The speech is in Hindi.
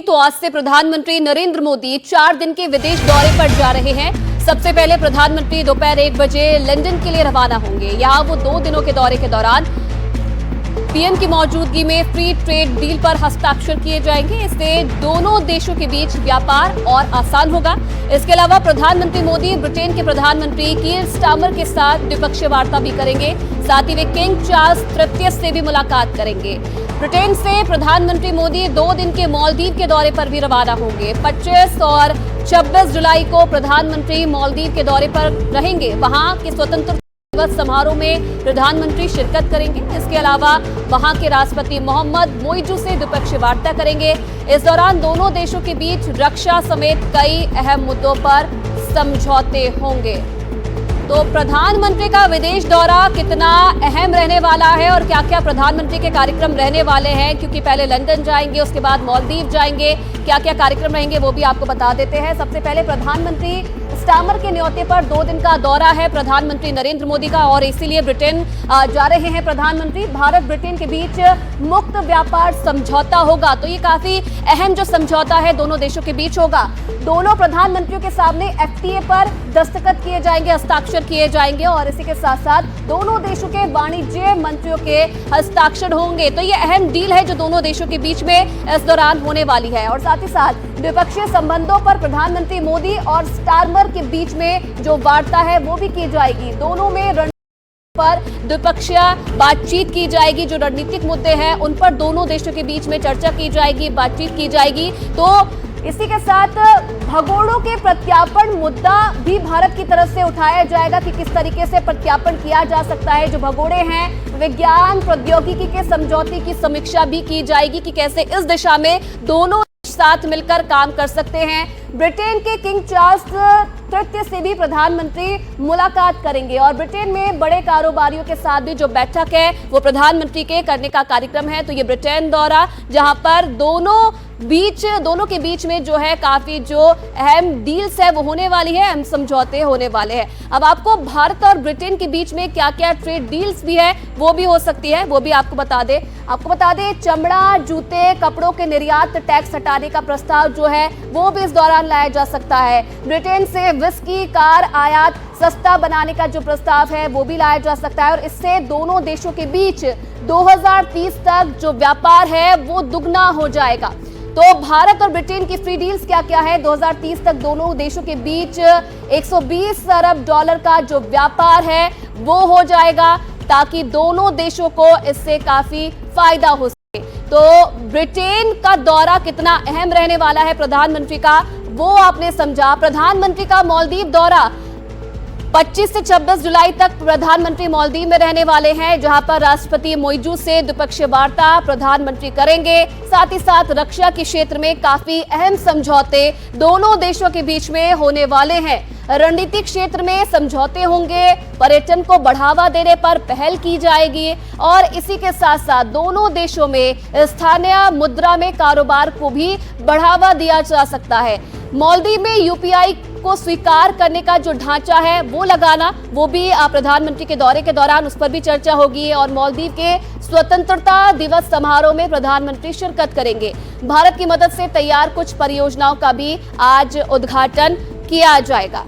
तो आज से प्रधानमंत्री नरेंद्र मोदी 4 दिन के विदेश दौरे पर जा रहे हैं। सबसे पहले प्रधानमंत्री दोपहर 1 बजे लंदन के लिए रवाना होंगे। यहां वो 2 दिनों के दौरे के दौरान पीएम की मौजूदगी में फ्री ट्रेड डील पर हस्ताक्षर किए जाएंगे। इससे दोनों देशों के बीच व्यापार और आसान होगा। इसके अलावा प्रधानमंत्री मोदी ब्रिटेन के प्रधानमंत्री कीर स्टारमर के साथ द्विपक्षीय वार्ता भी करेंगे। साथ ही वे किंग चार्ल्स तृतीय से भी मुलाकात करेंगे। ब्रिटेन से प्रधानमंत्री मोदी 2 दिन के मालदीव के दौरे पर भी रवाना होंगे। 25 और 26 जुलाई को प्रधानमंत्री मालदीव के दौरे पर रहेंगे। वहां के स्वतंत्रता दिवस समारोह में प्रधानमंत्री शिरकत करेंगे। इसके अलावा वहां के राष्ट्रपति मोहम्मद मोइजू से द्विपक्षीय वार्ता करेंगे। इस दौरान दोनों देशों के बीच रक्षा समेत कई अहम मुद्दों पर समझौते होंगे। तो प्रधानमंत्री का विदेश दौरा कितना अहम रहने वाला है और क्या क्या प्रधानमंत्री के कार्यक्रम रहने वाले हैं, क्योंकि पहले लंदन जाएंगे, उसके बाद मालदीव जाएंगे, क्या क्या कार्यक्रम रहेंगे वो भी आपको बता देते हैं। सबसे पहले प्रधानमंत्री स्टारमर के न्योते पर 2 दिन का दौरा है प्रधानमंत्री नरेंद्र मोदी का, और इसीलिए ब्रिटेन जा रहे हैं प्रधानमंत्री। भारत ब्रिटेन के बीच मुक्त व्यापार समझौता होगा, तो ये काफी अहम जो समझौता है दोनों देशों के बीच होगा। दोनों प्रधानमंत्रियों के सामने एफटीए पर दस्तखत किए जाएंगे, हस्ताक्षर किए जाएंगे, और इसी के साथ साथ दोनों देशों के वाणिज्य मंत्रियों के हस्ताक्षर होंगे। तो ये अहम डील है जो दोनों देशों के बीच में इस दौरान होने वाली है। और साथ ही साथ द्विपक्षीय संबंधों पर प्रधानमंत्री मोदी और स्टारमर के बीच में जो वार्ता है वो भी की जाएगी। दोनों में पर द्विपक्षीय बातचीत की जाएगी। जो रणनीतिक मुद्दे हैं उन पर दोनों देशों के बीच में चर्चा की जाएगी, बातचीत की जाएगी। तो इसी के साथ भगोड़ों के प्रत्यार्पण मुद्दा भी भारत की तरफ से उठाया जाएगा कि किस तरीके से प्रत्यार्पण किया जा सकता है। जो भगोड़े हैं विज्ञान प्रौद्योगिकी के समझौते की समीक्षा भी की जाएगी कि कैसे इस दिशा में दोनों साथ मिलकर काम कर सकते हैं। ब्रिटेन के किंग चार्ल्स तृतीय से भी प्रधानमंत्री मुलाकात करेंगे, और ब्रिटेन में बड़े कारोबारियों के साथ भी जो बैठक है वो प्रधानमंत्री के करने का कार्यक्रम है। तो ये ब्रिटेन दौरा जहां पर दोनों के बीच में जो है काफी जो अहम डील्स है वो होने वाली है, अहम समझौते होने वाले हैं। अब आपको भारत और ब्रिटेन के बीच में क्या क्या ट्रेड डील्स भी है वो भी हो सकती है, वो भी आपको बता दें। चमड़ा, जूते, कपड़ों के निर्यात टैक्स हटाने का प्रस्ताव जो है वो भी इस दौरान लाया जा सकता है। ब्रिटेन से विस्की कार आयात सस्ता बनाने का जो प्रस्ताव है वो भी लाया जा सकता है, और इससे दोनों देशों के बीच 2030 तक जो व्यापार है वो दुगना हो जाएगा। तो भारत और ब्रिटेन की फ्री डील्स क्या क्या है, 2030 तक दोनों देशों के बीच 120 अरब डॉलर का जो व्यापार है वो हो जाएगा, ताकि दोनों देशों को इससे काफी फायदा हो सके। तो ब्रिटेन का दौरा कितना अहम रहने वाला है प्रधानमंत्री का वो आपने समझा। प्रधानमंत्री का मालदीव दौरा 25 से 26 जुलाई तक प्रधानमंत्री मालदीव में रहने वाले हैं, जहां पर राष्ट्रपति मोइजू से द्विपक्षीय वार्ता प्रधानमंत्री करेंगे। साथ ही साथ रक्षा के क्षेत्र में काफी अहम समझौते दोनों देशों के बीच में होने वाले हैं। रणनीतिक क्षेत्र में समझौते होंगे, पर्यटन को बढ़ावा देने पर पहल की जाएगी, और इसी के साथ साथ दोनों देशों में स्थानीय मुद्रा में कारोबार को भी बढ़ावा दिया जा सकता है। मालदीव में यूपीआई को स्वीकार करने का जो ढांचा है वो लगाना, वो भी प्रधानमंत्री के दौरे के दौरान उस पर भी चर्चा होगी। और मालदीव के स्वतंत्रता दिवस समारोह में प्रधानमंत्री शिरकत करेंगे। भारत की मदद से तैयार कुछ परियोजनाओं का भी आज उद्घाटन किया जाएगा।